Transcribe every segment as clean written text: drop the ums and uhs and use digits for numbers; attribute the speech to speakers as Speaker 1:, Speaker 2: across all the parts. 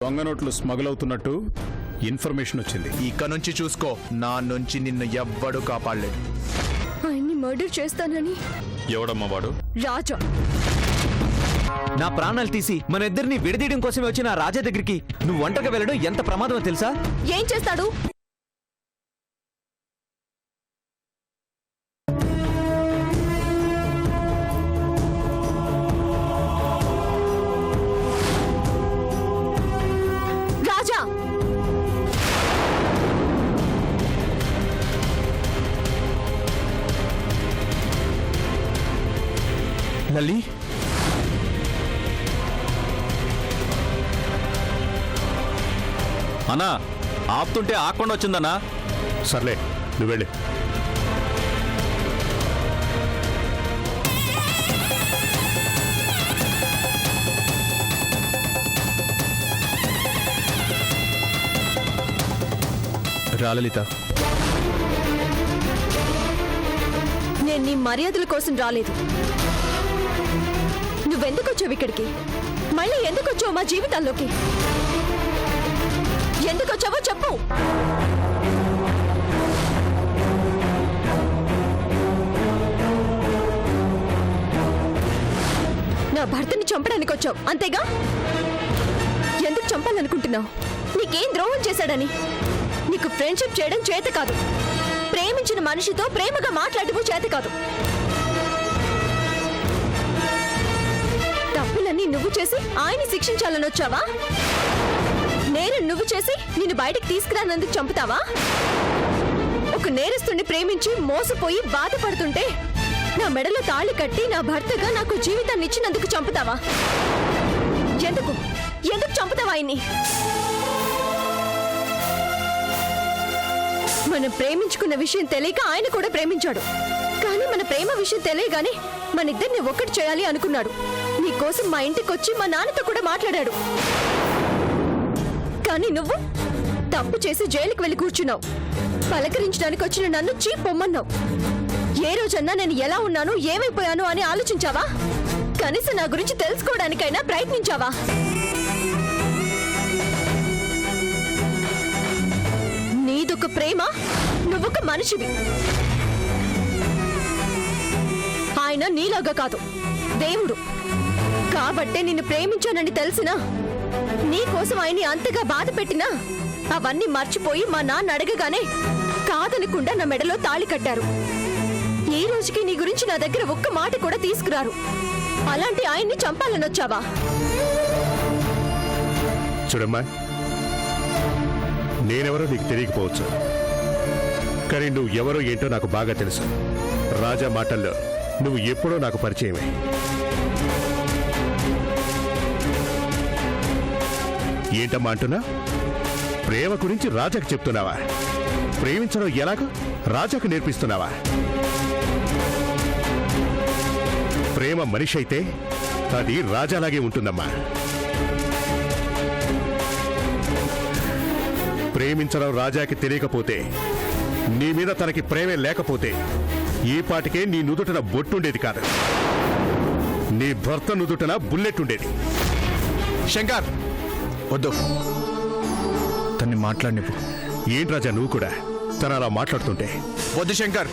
Speaker 1: దొంగ నోట్లు స్మగుల్ అవుతున్నట్టు ఇన్ఫర్మేషన్ వచ్చింది.
Speaker 2: ఇక నుంచి చూసుకో, నా నుంచి నిన్ను ఎవ్వడు కాపాడలేడు.
Speaker 3: ఆయన్ని మర్డర్ చేస్తానని.
Speaker 1: ఎవడమ్మా వాడు?
Speaker 3: రాజా.
Speaker 4: నా ప్రాణాలు తీసి మన ఇద్దరిని విడదీయడం కోసమే వచ్చిన రాజా దగ్గరికి నువ్వు ఒంటరిగా వెళ్ళడం ఎంత ప్రమాదమో తెలుసా?
Speaker 3: ఏం చేస్తాడు? రాజా
Speaker 4: లల్లి,
Speaker 1: అన్నా ఆపుతుంటే ఆకుండా వచ్చిందన్నా. సర్లే నువ్వు వెళ్ళి.
Speaker 4: రా లలిత.
Speaker 3: నేను నీ మర్యాదల కోసం రాలేదు. నువ్వెందుకు వచ్చావు ఇక్కడికి? మళ్ళీ ఎందుకు వచ్చావు మా జీవితాల్లోకి? ఎందుకు వచ్చావో చెప్పు. నా భర్తని చంపడానికి వచ్చావు అంతేగా? ఎందుకు చంపాలనుకుంటున్నావు? నీకేం ద్రోహం చేశాడని? నీకు ఫ్రెండ్షిప్ చేయడం చేత కాదు, ప్రేమించిన మనిషితో ప్రేమగా మాట్లాడటం చేత కాదు. తప్పులన్నీ నువ్వు చేసి ఆయన్ని శిక్షించాలని వచ్చావా? నేరం నువ్వు చేసి నిన్ను బయటకు తీసుకురానందుకు చంపుతావా? ఒక నేరస్తుని ప్రేమించి మోసపోయి బాధపడుతుంటే నా మెడలో తాళి కట్టి నా భర్తగా నాకు జీవితాన్ని ఇచ్చినందుకు చంపుతావా? ఎందుకు ఎందుకు చంపుతావా ఆయన్ని? మనం ప్రేమించుకున్న విషయం తెలియక ఆయన కూడా ప్రేమించాడు. కానీ మన ప్రేమ విషయం తెలియగానే మన ఇద్దరిని ఒక్కటి చేయాలి అనుకున్నాడు. నీకోసం మా ఇంటికి వచ్చి మా నాన్నతో కూడా మాట్లాడాడు. కానీ నువ్వు తప్పు చేసి జైలుకి వెళ్ళి కూర్చున్నావు. పలకరించడానికి వచ్చిన నన్ను పొమ్మన్నావు. ఏ రోజన్నా నేను ఎలా ఉన్నాను, ఏమైపోయాను అని ఆలోచించావా? కనీసం నా గురించి తెలుసుకోవడానికైనా ప్రయత్నించావా? నీదొక ప్రేమ, నువ్వొక మనిషివి. ఆయన నీలాగా కాదు, దేవుడు. కాబట్టే నిన్ను ప్రేమించానని తెలిసినా, నీ కోసం ఆయన్ని అంతగా బాధ పెట్టినా అవన్నీ మర్చిపోయి మా నాన్న అడగగానే కాదనకుండా నా మెడలో తాళి కట్టారు. ఈ రోజుకి నీ గురించి నా దగ్గర ఒక్క మాట కూడా తీసుకురారు. అలాంటి ఆయన్ని చంపాలని వచ్చావా?
Speaker 5: చూడమ్మా, నేనెవరో నీకు తెలియకపోవచ్చు, కానీ నువ్వు ఎవరో ఏంటో నాకు బాగా తెలుసు. రాజా మాటల్లో నువ్వు ఎప్పుడో నాకు పరిచయమే. ఏంటమ్మా అంటున్నా? ప్రేమ గురించి రాజాకు చెప్తున్నావా? ప్రేమించడం ఎలాగో రాజాకు నేర్పిస్తున్నావా? ప్రేమ మనిషి అయితే అది రాజాలాగే ఉంటుందమ్మా. ప్రేమించడం రాజాకి తెలియకపోతే, నీ మీద తనకి ప్రేమే లేకపోతే ఈ పాటికే నీ నుదుటన బొట్టుండేది కాదు, నీ భర్త నుదుటన బుల్లెట్ ఉండేది.
Speaker 2: శంకర్ వద్దు, తన్ని మాట్లాడినివ్వు.
Speaker 5: ఏంటి రాజా నువ్వు కూడా తను అలా మాట్లాడుతుంటే?
Speaker 2: వద్దు శంకర్,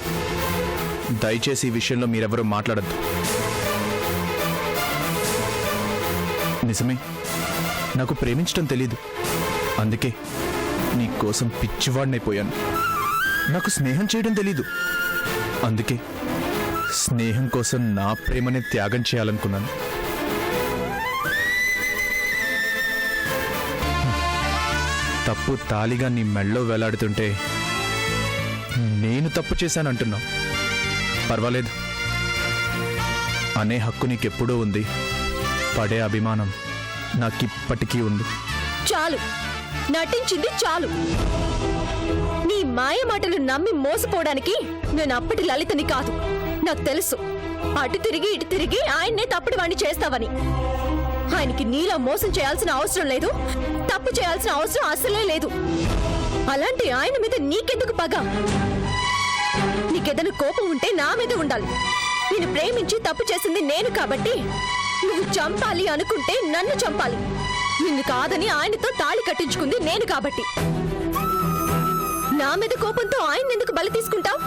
Speaker 2: దయచేసి ఈ విషయంలో మీరెవరూ మాట్లాడద్దు. నిజమే, నాకు ప్రేమించడం తెలీదు. అందుకే నీ కోసం పిచ్చివాడినైపోయాను. నాకు స్నేహం చేయడం తెలీదు. అందుకే స్నేహం కోసం నా ప్రేమని త్యాగం చేయాలనుకున్నాను. తప్పు తాలిగా నీ మెళ్ళో వేలాడుతుంటే నేను తప్పు చేశానంటున్నావు. పర్వాలేదు, అనే హక్కు నీకెప్పుడూ ఉంది. పడే అభిమానం నాకిప్పటికీ ఉంది.
Speaker 3: చాలు, నటించింది చాలు. నీ మాయ మాటలు నమ్మి మోసపోవడానికి నేను అప్పటి లలితని కాదు. నాకు తెలుసు, అటు తిరిగి ఇటు తిరిగి ఆయన్నే తప్పుడు వాణ్ణి చేస్తావని. ఆయనకి నీలా మోసం చేయాల్సిన అవసరం లేదు, తప్పు చేయాల్సిన అవసరం అసలే లేదు. అలాంటి ఆయన మీద నీకెందుకు పగ? నీకేదైనా కోపం ఉంటే నా మీద ఉండాలి. నేను ప్రేమించి తప్పు చేసింది నేను కాబట్టి నువ్వు చంపాలి అనుకుంటే నన్ను చంపాలి. నిన్ను కాదని ఆయనతో తాళి కట్టించుకుంది నేను కాబట్టి. నా మీద కోపంతో ఆయన ఎందుకు బలి తీసుకుంటావు?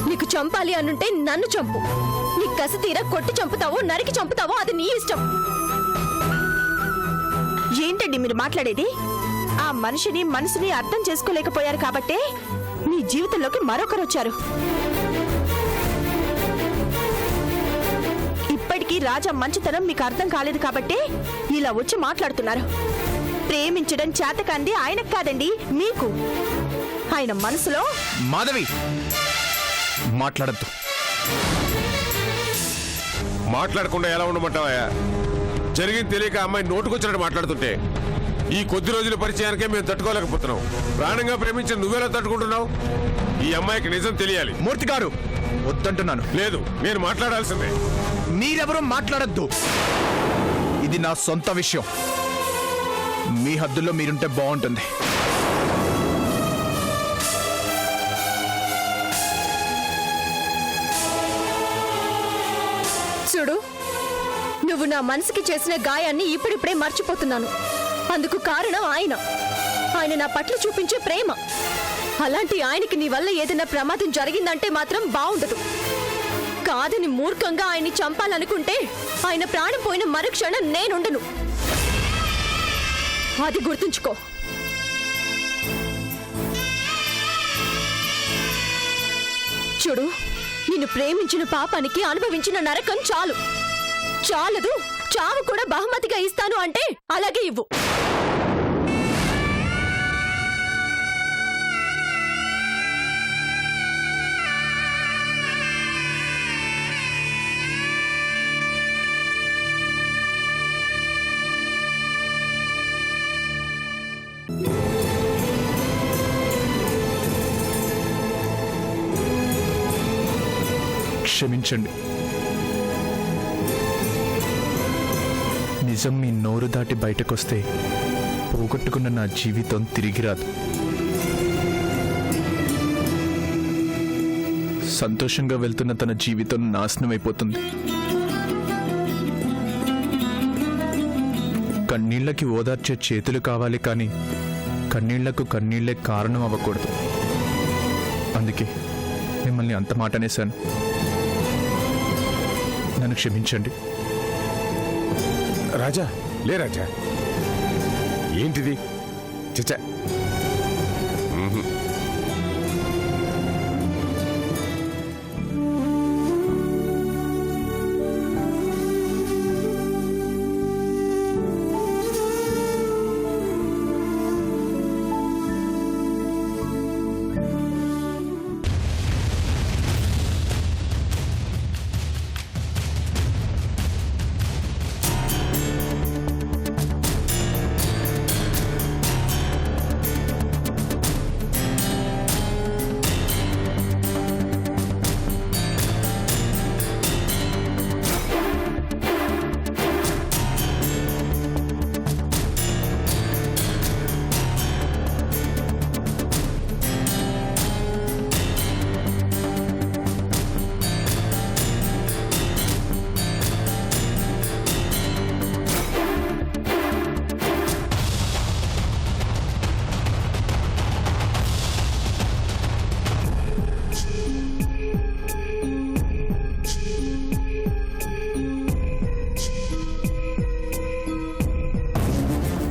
Speaker 3: నీకు చంపాలి అనుంటే నన్ను చంపు. నీ కసి తీరా కొట్టి చంపుతావో నరికి చంపుతావో అది నీ ఇష్టం.
Speaker 6: ఏంటండి మీరు మాట్లాడేది? ఆ మనిషిని మనసుని అర్థం చేసుకోలేకపోయారు కాబట్టే మీ జీవితంలోకి మరొకరు వచ్చారు. ఇప్పటికీ రాజా మంచితనం మీకు అర్థం కాలేదు కాబట్టే ఇలా వచ్చి మాట్లాడుతున్నారు. ప్రేమించడం చేతకాంది ఆయనకు కాదండి, మీకు. ఆయన మనసులో
Speaker 2: మాధవి మాట్లాడద్దు.
Speaker 7: మాట్లాడకుండా ఎలా ఉండమంటావా? జరిగింది తెలియక అమ్మాయి నోటుకొచ్చినట్టు మాట్లాడుతుంటే ఈ కొద్ది రోజుల పరిచయానికే మేము తట్టుకోలేకపోతున్నాం. ప్రాణంగా ప్రేమించిన నువ్వెలా తట్టుకుంటున్నావు? ఈ అమ్మాయికి నిజం తెలియాలి.
Speaker 2: మూర్తి గారు వద్దంటున్నాను.
Speaker 7: లేదు, నేను మాట్లాడాల్సిందే.
Speaker 2: మీరెవరూ మాట్లాడద్దు. ఇది నా సొంత విషయం. మీ హద్దుల్లో మీరుంటే బాగుంటుంది.
Speaker 3: చూడు, నువ్వు నా మనసుకి చేసిన గాయాన్ని ఇప్పుడిప్పుడే మర్చిపోతున్నాను. అందుకు కారణం ఆయన నా పట్ల చూపించే ప్రేమ. అలాంటి ఆయనకి నీ వల్ల ఏదైనా ప్రమాదం జరిగిందంటే మాత్రం బాగుండదు. కాదని మూర్ఖంగా ఆయన్ని చంపాలనుకుంటే ఆయన ప్రాణం పోయిన మరుక్షణం నేనుండను. అది గుర్తుంచుకో. చూడు, నిన్ను ప్రేమించిన పాపానికి అనుభవించిన నరకం చాలదు. చావు కూడా బహుమతిగా ఇస్తాను అంటే అలాగే ఇవ్వు.
Speaker 2: క్షమించండి. నిజం మీ నోరు దాటి బయటకొస్తే పోగొట్టుకున్న నా జీవితం తిరిగి రాదు. సంతోషంగా వెళ్తున్న తన జీవితం నాశనం అయిపోతుంది. కన్నీళ్లకి ఓదార్చే చేతులు కావాలి, కానీ కన్నీళ్లకు కన్నీళ్లే కారణం అవ్వకూడదు. అందుకే మిమ్మల్ని అంత మాట అనేశాను. నన్ను క్షమించండి.
Speaker 7: రాజా, లే రాజా, ఏంటిది? చచ్చా,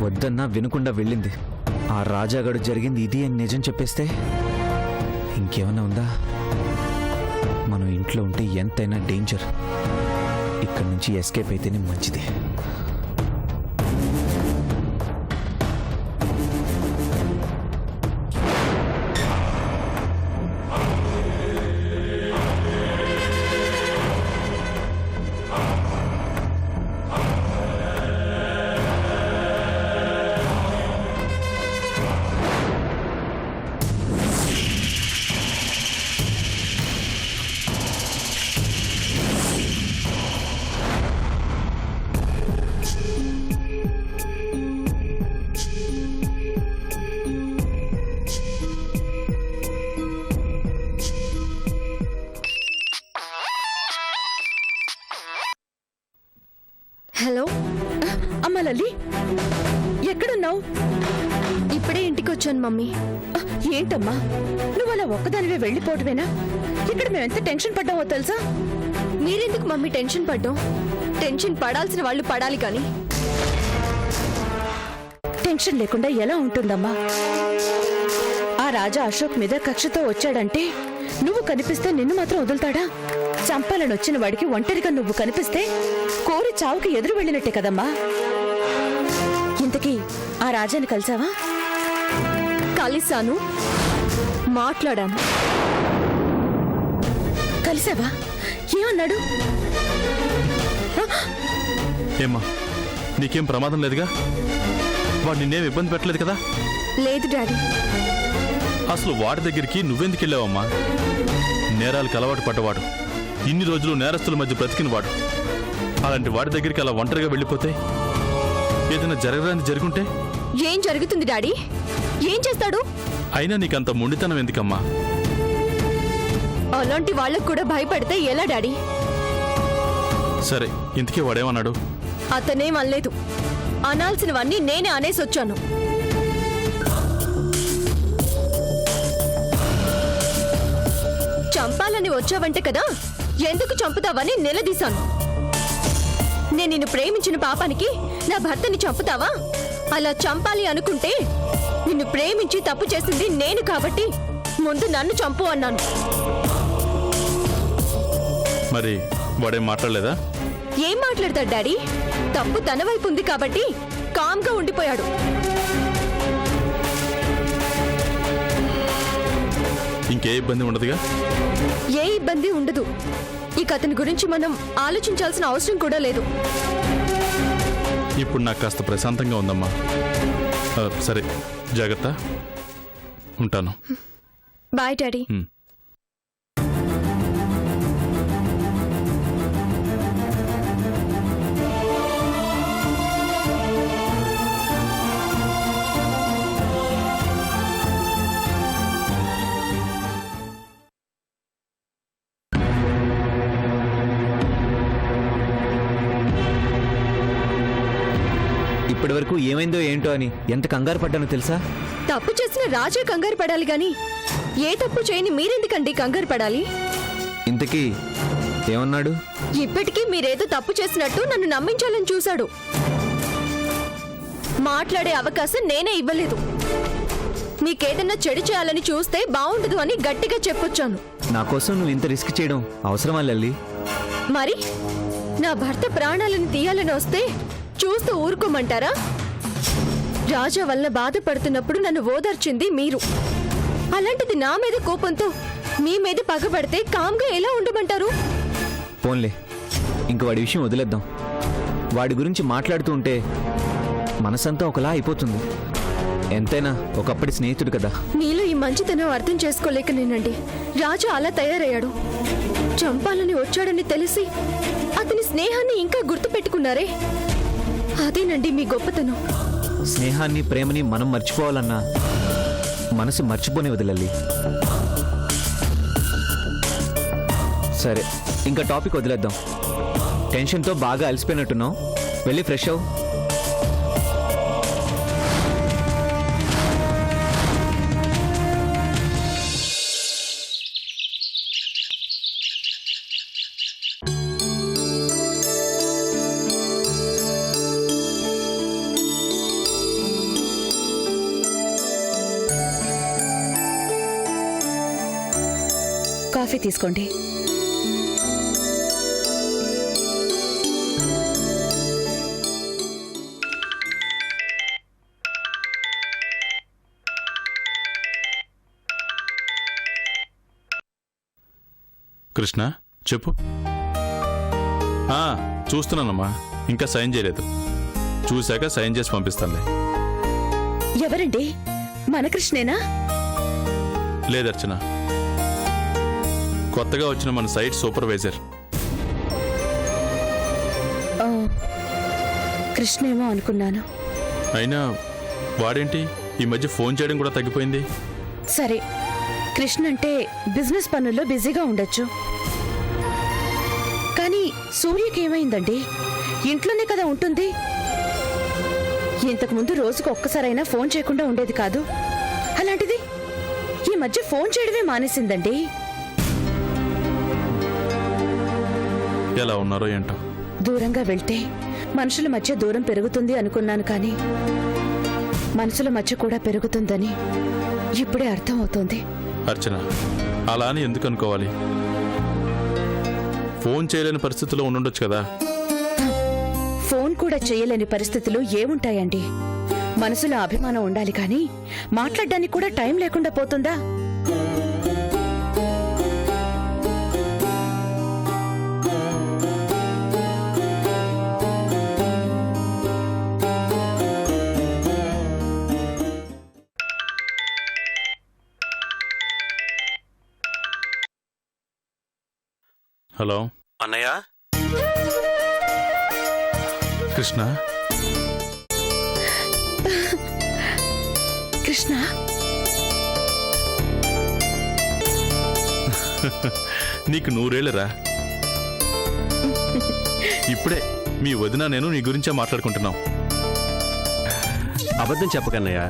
Speaker 4: వద్దన్నా వినకుండా వెళ్ళింది. ఆ రాజాగాడు జరిగింది ఇది అని నిజం చెప్పేస్తే ఇంకేమైనా ఉందా? మనం ఇంట్లో ఉంటే ఎంతైనా డేంజర్. ఇక్కడి నుంచి ఎస్కేప్ అయితేనే మంచిది.
Speaker 6: వెళ్ళావు?
Speaker 3: ఇప్పుడే ఇంటికి వచ్చాను మమ్మీ.
Speaker 6: ఏంటమ్మా నువ్వు అలా ఒక్కదానివే వెళ్ళిపోవటమేనా? ఇక్కడ మేము ఎంత టెన్షన్ పడ్డామో తెలుసా?
Speaker 3: మీరెందుకు మమ్మీ టెన్షన్ పడ్డాం? టెన్షన్ పడాల్సిన వాళ్ళు పడాలి కానీ.
Speaker 6: టెన్షన్ లేకుండా ఎలా ఉంటుందమ్మా? ఆ రాజా అశోక్ మీద కక్షతో వచ్చాడంటే నువ్వు కనిపిస్తే నిన్ను మాత్రం వదులుతాడా? చంపాలని వచ్చిన వాడికి ఒంటరిగా నువ్వు కనిపిస్తే కోరి చావుకి ఎదురు వెళ్ళినట్టే కదమ్మా. ఇంతకీ ఆ రాజాని కలిసావా?
Speaker 3: కలిసాను, మాట్లాడాను.
Speaker 6: కలిసావా? ఏమన్నాడు?
Speaker 1: ఏమ్మా, నీకేం ప్రమాదం లేదుగా? వాడు నిన్నేం ఇబ్బంది పెట్టలేదు కదా?
Speaker 3: లేదు డాడీ.
Speaker 1: అసలు వాడి దగ్గరికి నువ్వెందుకు వెళ్ళావమ్మా? నేరాలకు అలవాటు పడ్డవాడు, ఇన్ని రోజులు నేరస్తుల మధ్య బ్రతికిన వాడు. అలాంటి వాడి దగ్గరికి అలా ఒంటరిగా వెళ్ళిపోతే ఏదైనా జరగరాని జరుగుంటే?
Speaker 3: ఏం జరుగుతుంది డాడీ? ఏం చేస్తాడు?
Speaker 1: అయినా నీకంత మొండితనం ఎందుకమ్మా?
Speaker 3: అలాంటి వాళ్ళకు కూడా భయపడితే ఎలా డాడీ?
Speaker 1: సరే, ఇంతకీ వాడేమన్నాడు?
Speaker 3: అతనేం అనలేదు. అనాల్సినవన్నీ నేనే అనేసి వచ్చాను. చంపాలని వచ్చావంటే కదా, ఎందుకు చంపుతావని నిలదీశాను. నేను నిన్ను ప్రేమించిన పాపానికి నా భర్తని చంపుతావా? అలా చంపాలి అనుకుంటే నిన్ను ప్రేమించి తప్పు చేసింది నేను కాబట్టి ముందు నన్ను చంపు అన్నాను.
Speaker 1: మరి వాడేం మాట్లాడలేదా?
Speaker 3: ఏం మాట్లాడతాడు డాడీ? తప్పు తన వైపు ఉంది కాబట్టి కామ్గా ఉండిపోయాడు.
Speaker 1: ఇంకే ఇబ్బంది ఉండదుగా?
Speaker 3: ఏ ఇబ్బంది ఉండదు. ఇక అతని గురించి మనం ఆలోచించాల్సిన అవసరం కూడా లేదు.
Speaker 1: ఇప్పుడు నాకు కాస్త ప్రశాంతంగా ఉందమ్మా. సరే, జాగ్రత్త. ఉంటాను.
Speaker 3: Bye daddy.
Speaker 4: ఇప్పటి వరకు ఏమైందో ఏంటో అని ఎంత కంగారు పడ్డానో తెలుసా?
Speaker 3: తప్పు చేసిన రాజే కంగారు పడాలి గాని ఏ తప్పు చేయని మీరెందుకండి కంగారు పడాలి?
Speaker 4: ఇంతకీ ఏమన్నాడు?
Speaker 3: ఇప్పటికీ మీరేదో తప్పు చేసినట్టు నన్ను నమ్మించాలని చూశాడు. మాట్లాడే అవకాశం నేనే ఇవ్వలేదు. మీకేదన్నా చెడు చేయాలని చూస్తే బాగుండదు అని గట్టిగా చెప్పొచ్చాను.
Speaker 4: నా కోసం నువ్వు ఇంత రిస్క్ చేయడం అవసరమా లల్లి?
Speaker 3: మరి నా భర్త ప్రాణాలను తీయాలని వస్తే చూస్తూ ఊరుకోమంటారా? రాజా వల్ల బాధపడుతున్నప్పుడు నన్ను ఓదార్చింది మీరు. అలాంటిది నా మీద కోపంతో మీ మీద పగబడితే కామ్గా ఎలా ఉండమంటారు?
Speaker 4: పోన్లే, ఇంక వాడి విషయం వదిలేద్దాం. వాడి గురించి మాట్లాడుతూ ఉంటే మనసంతా ఒకలా అయిపోతుంది. ఎంతైనా ఒకప్పటి స్నేహితుడు కదా.
Speaker 3: నీలో ఈ మంచితనం అర్థం చేసుకోలేకనేనండి రాజా అలా తయారయ్యాడు. చంపాలని వచ్చాడని తెలిసి అతని స్నేహాన్ని ఇంకా గుర్తు పెట్టుకున్నారే, అదేనండి మీ గొప్పతనం.
Speaker 4: స్నేహాన్ని ప్రేమని మనం మర్చిపోవాలన్నా మనసు మర్చిపోనే వదిలల్లి. సరే, ఇంకా టాపిక్ వదిలేద్దాం. టెన్షన్తో బాగా అలసిపోయినట్టున్నావు, వెళ్ళి ఫ్రెష్ అవ్వు.
Speaker 6: కాఫీ తీసుకోండి.
Speaker 1: కృష్ణ, చెప్పు. చూస్తున్నానమ్మా, ఇంకా సైన్ చేయలేదు. చూశాక సైన్ చేసి పంపిస్తానులే.
Speaker 6: ఎవరండి? మన కృష్ణేనా?
Speaker 1: లేదర్చన, కొత్తగా వచ్చిన మన సైట్ సూపర్వైజర్.
Speaker 6: కృష్ణేమో అనుకున్నాను.
Speaker 1: అయినా వాడేంటి ఈ మధ్య ఫోన్ చేయడం కూడా తగ్గిపోయింది.
Speaker 6: సరే, కృష్ణ అంటే బిజినెస్ పనుల్లో బిజీగా ఉండొచ్చు. కానీ సూర్యకి ఏమైందండి? ఇంట్లోనే కదా ఉంటుంది. ఇంతకు ముందు రోజుకు ఒక్కసారైనా ఫోన్ చేయకుండా ఉండేది కాదు. అలాంటిది ఈ మధ్య ఫోన్ చేయడమే మానేసిందండి.
Speaker 1: ఎలా ఉన్నారో ఏంటో.
Speaker 6: దూరంగా వెళ్తే మనుషుల మధ్య దూరం పెరుగుతుంది అనుకున్నాను, కానీ మనసుల మధ్య కూడా పెరుగుతుందని ఇప్పుడే అర్థమవుతోంది.
Speaker 1: అర్చన, అలా అని ఎందుకు అనుకోవాలి? ఫోన్ చేయలేని పరిస్థితిలో ఉండుండొచ్చు కదా.
Speaker 6: ఫోన్ కూడా చేయలేని పరిస్థితులు ఏముంటాయండి? మనసులో అభిమానం ఉండాలి, కానీ మాట్లాడడానికి కూడా టైం లేకుండా పోతుందా?
Speaker 1: హలో
Speaker 8: అన్నయ్య,
Speaker 1: కృష్ణ.
Speaker 6: కృష్ణ,
Speaker 1: నీకు 100 ఇప్పుడే మీ వదిన నేను నీ గురించే మాట్లాడుకుంటున్నాం.
Speaker 8: అబద్ధం చెప్పకన్నయ్య.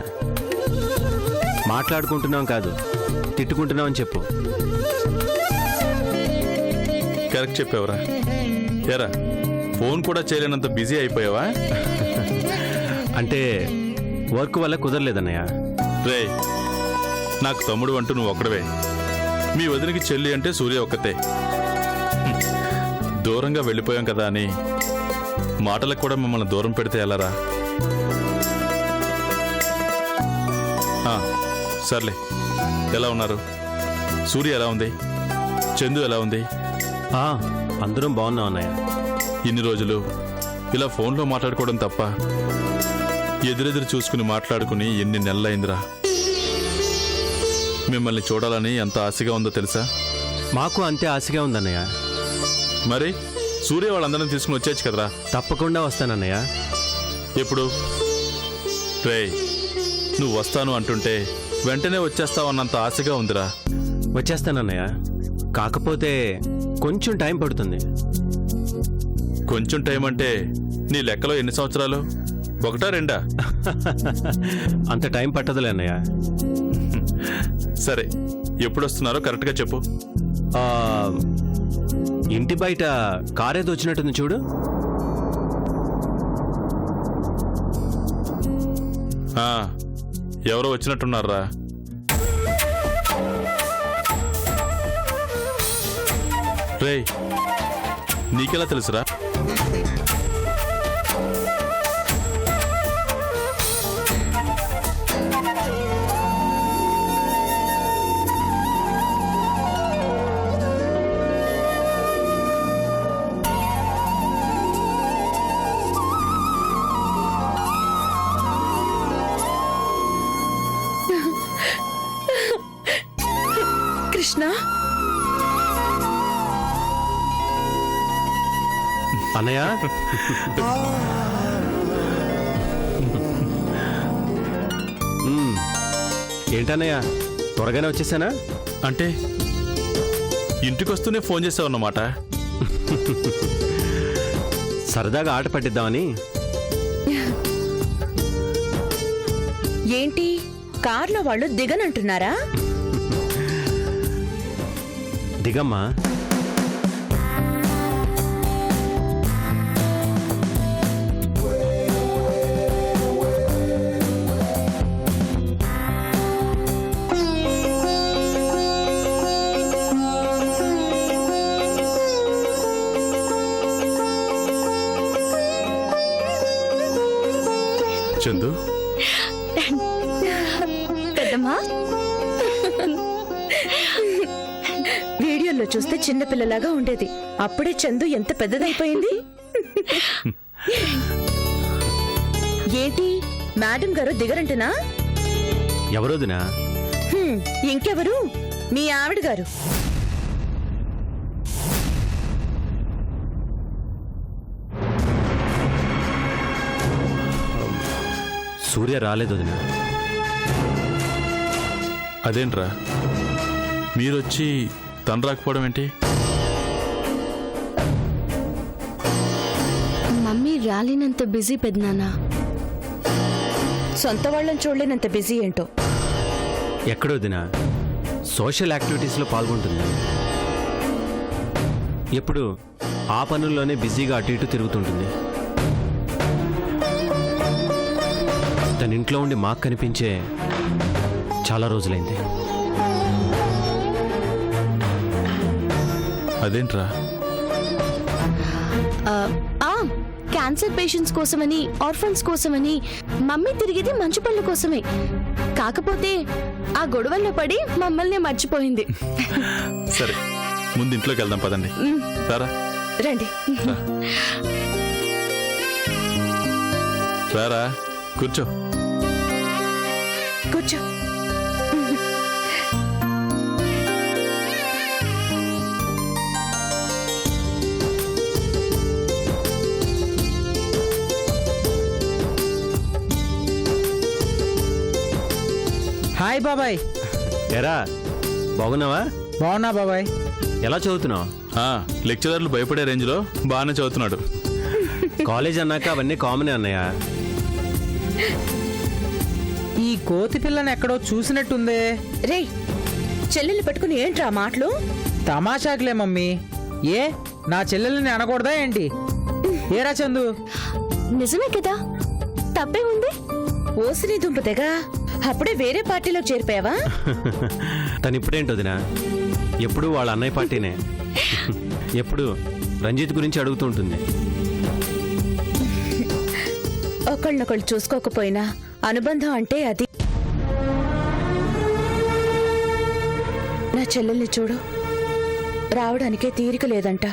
Speaker 8: మాట్లాడుకుంటున్నాం కాదు, తిట్టుకుంటున్నాం అని చెప్పు.
Speaker 1: కరెక్ట్ చెప్పావురా. ఏరా, ఫోన్ కూడా చేయలేనంత బిజీ అయిపోయావా?
Speaker 8: అంటే వర్క్ వల్ల కుదరలేదన్నయ్య.
Speaker 1: రే, నాకు తమ్ముడు అంటూ నువ్వు ఒక్కడవే. మీ వదినకి చెల్లి అంటే సూర్య ఒక్కతే. దూరంగా వెళ్ళిపోయాం కదా అని మాటలకు కూడా మిమ్మల్ని దూరం పెడితే ఎలారా? సర్లే, ఎలా ఉన్నారు? సూర్య ఎలా ఉంది? చందు ఎలా ఉంది?
Speaker 8: అందరం బాగున్నాం అన్నయ్య.
Speaker 1: ఇన్ని రోజులు ఇలా ఫోన్లో మాట్లాడుకోవడం తప్ప ఎదురెదురు చూసుకుని మాట్లాడుకుని ఎన్ని నెలలైందిరా. మిమ్మల్ని చూడాలని ఎంత ఆశగా ఉందో తెలుసా?
Speaker 8: మాకు అంతే ఆశగా ఉందన్నయ్య.
Speaker 1: మరి సూర్య వాళ్ళందరినీ తీసుకుని వచ్చేచ్చు కదరా.
Speaker 8: తప్పకుండా వస్తానన్నయ్య.
Speaker 1: ఎప్పుడు? రే, నువ్వు వస్తాను అంటుంటే వెంటనే వచ్చేస్తావు అన్నంత ఆశగా ఉందిరా.
Speaker 8: వచ్చేస్తానన్నయ్య. కాకపోతే కొంచెం టైం పడుతుంది.
Speaker 1: కొంచెం టైం అంటే నీ లెక్కలో ఎన్ని సంవత్సరాలు? 1 2?
Speaker 8: అంత టైం పట్టదులే అన్నయ్య.
Speaker 1: సరే, ఎప్పుడు వస్తున్నారో కరెక్ట్గా చెప్పు.
Speaker 8: ఇంటి బయట కారేదో వచ్చినట్టుంది చూడు.
Speaker 1: ఎవరో వచ్చినట్టున్నారా? రే, నీకెలా తెలుసురా?
Speaker 6: కృష్ణ,
Speaker 8: అన్నయ్య, ఏంటన్నయ్య త్వరగానే వచ్చేసానా?
Speaker 1: అంటే ఇంటికొస్తూనే ఫోన్ చేసావు అన్నమాట.
Speaker 8: సరదాగా ఆట పట్టిద్దామని.
Speaker 6: ఏంటి కార్లో వాళ్ళు దిగనంటున్నారా?
Speaker 8: దిగమ్మా.
Speaker 1: చందు,
Speaker 3: పెద్దమ్మా,
Speaker 6: వీడియోలో చూస్తే చిన్నపిల్లలాగా ఉండేది. అప్పుడే చందు ఎంత పెద్దదైపోయింది. ఏంటి మేడం గారు దిగరంటున్నా?
Speaker 8: ఎవరోదినా?
Speaker 6: ఇంకెవరు? మీ ఆవిడ గారు.
Speaker 8: సూర్య రాలేదు వదినా.
Speaker 1: అదేంట్రా, మీరొచ్చి తను రాకపోవడం ఏంటి?
Speaker 3: మమ్మీ రాలేనంత బిజీ పెద్దనాన్న.
Speaker 6: సొంత వాళ్ళని చూడలేనంత బిజీ ఏంటో.
Speaker 8: ఎక్కడొదినా సోషల్ యాక్టివిటీస్లో పాల్గొంటుంది. ఎప్పుడు ఆ పనుల్లోనే బిజీగా అటు ఇటు తిరుగుతుంటుంది. తన ఇంట్లో ఉండి మాకు కనిపించే చాలా రోజులైంది.
Speaker 1: అదేంట్రా?
Speaker 3: క్యాన్సర్ పేషెంట్స్ కోసమని, ఆర్ఫన్స్ కోసమని మమ్మీ తిరిగేది మంచు పళ్ళ కోసమే. కాకపోతే ఆ గొడవల్లో పడి మమ్మల్ని మర్చిపోయింది.
Speaker 1: సరే, ముందు ఇంట్లోకి వెళ్దాం పదండి. రారా
Speaker 6: రండి.
Speaker 1: రారా, కూర్చో.
Speaker 6: కూర్చో.
Speaker 9: హాయ్ బాబాయ్.
Speaker 8: ఎరా బాగున్నావా?
Speaker 9: బాగున్నా బాబాయ్.
Speaker 8: ఎలా చదువుతున్నావు?
Speaker 1: లెక్చరర్లు భయపడే రేంజ్లో బాగానే చదువుతున్నాడు.
Speaker 8: కాలేజ్ అన్నాక అవన్నీ కామనే అన్నయ్య.
Speaker 9: ఈ కోతి పిల్లని ఎక్కడో చూసినట్టుందే.
Speaker 6: రే, చెల్లెల్ని పట్టుకుని ఏంట్రా మాటలు?
Speaker 9: తమాషాకులే మమ్మీ. ఏ నా చెల్లెల్ని అనకూడదా ఏంటి? ఏరా చందు?
Speaker 3: నిజమే కదా, తప్పే ఉంది.
Speaker 6: ఓసిని దుంపతేగా అప్పుడే వేరే పార్టీలో చేరిపోయావా?
Speaker 8: తను ఇప్పుడేంటి వదినా, ఎప్పుడు వాళ్ళ అన్నయ్య పార్టీనే. ఎప్పుడు రంజిత్ గురించి అడుగుతూ ఉంటుంది.
Speaker 6: ఒకళ్ళనొకళ్ళు చూసుకోకపోయినా అనుబంధం అంటే అది. నా చెల్లెల్ని చూడు, రావడానికే తీరిక లేదంట.